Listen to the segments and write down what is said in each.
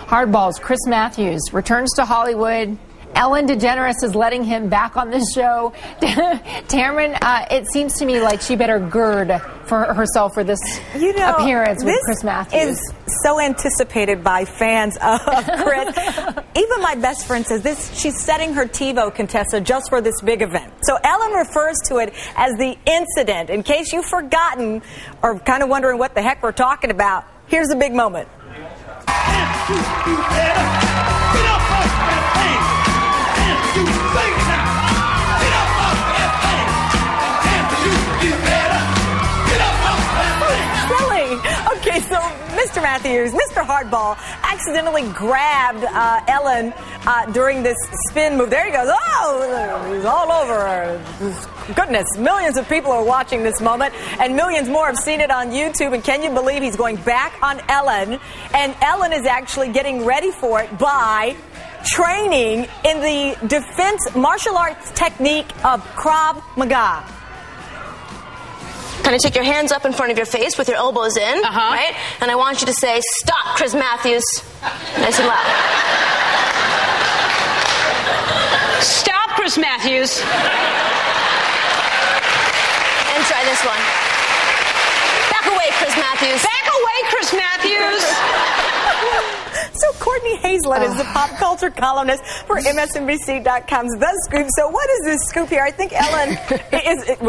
Hardball's Chris Matthews returns to Hollywood. Ellen DeGeneres is letting him back on the show. Tamron, it seems to me like she better gird for herself for this appearance with Chris Matthews. Is so anticipated by fans of Chris. Even my best friend says she's setting her TiVo, Contessa, just for this big event. So Ellen refers to it as the incident. In case you've forgotten or kind of wondering what the heck we're talking about, here's the big moment. Okay, so Mr. Matthews, Mr. Hardball, accidentally grabbed Ellen during this spin move. There he goes. Oh, he's all over. Goodness, millions of people are watching this moment, and millions more have seen it on YouTube. And can you believe he's going back on Ellen? And Ellen is actually getting ready for it by training in the defense martial arts technique of Krav Maga. Kind of take your hands up in front of your face with your elbows in, right? And I want you to say, "Stop, Chris Matthews." Nice and loud. Stop, Chris Matthews. And try this one. Back away, Chris Matthews. Back away, Chris Matthews. So Courtney Hazlett is the pop culture columnist for MSNBC.com's The Scoop. So what is this scoop here? I think Ellen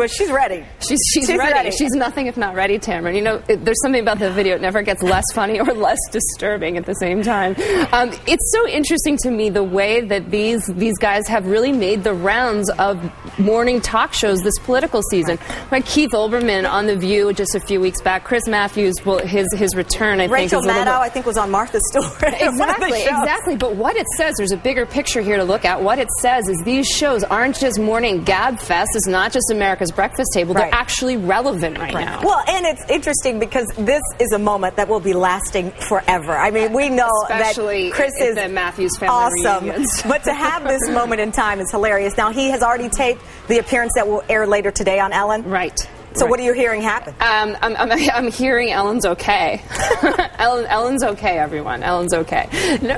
she's ready. She's ready. She's nothing if not ready, Tamron. You know, there's something about the video. It never gets less funny or less disturbing at the same time. It's so interesting to me the way that these guys have really made the rounds of morning talk shows this political season. Like Keith Olbermann on The View just a few weeks back. Chris Matthews, his return, I think, Rachel Maddow, I think, was on Martha's Story. Exactly. But what it says, there's a bigger picture here to look at. What it says is these shows aren't just morning gab fest. It's not just America's Breakfast Table. They're actually relevant right now. Well, and it's interesting because this is a moment that will be lasting forever. I mean, we know especially that Chris is the Matthews family awesome. Reunions. But to have this moment in time is hilarious. Now, he has already taped the appearance that will air later today on Ellen. Right. So what are you hearing happen? I'm hearing Ellen's okay. Ellen's okay, everyone. Ellen's okay.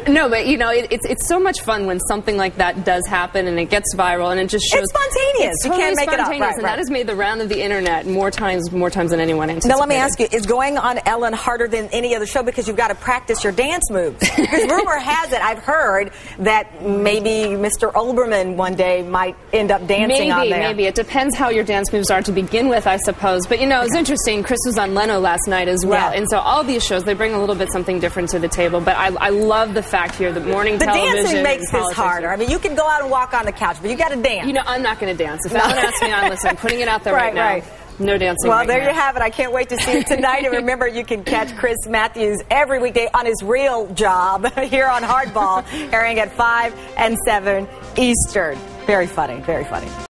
No, but you know, it's so much fun when something like that does happen and it gets viral and it just shows. It's spontaneous. It's totally you can't make it up. Right, and that has made the round of the internet more times than anyone anticipated. Now let me ask you: is going on Ellen harder than any other show because you've got to practice your dance moves? Because rumor has it, I've heard that maybe Mr. Olbermann one day might end up dancing on there. Maybe it depends how your dance moves are to begin with, I suppose. But you know, it's interesting. Chris was on Leno last night as well, and so all these shows they bring a little bit something different to the table. But I love the fact here that morning television. The dancing makes this harder. I mean, you can go out and walk on the couch, but you got to dance. You know, I'm not going to dance. If Ellen asks me, I'm putting it out there right now. No dancing. Well, there you have it. I can't wait to see it tonight. And remember, you can catch Chris Matthews every weekday on his real job here on Hardball, airing at 5 and 7 Eastern. Very funny. Very funny.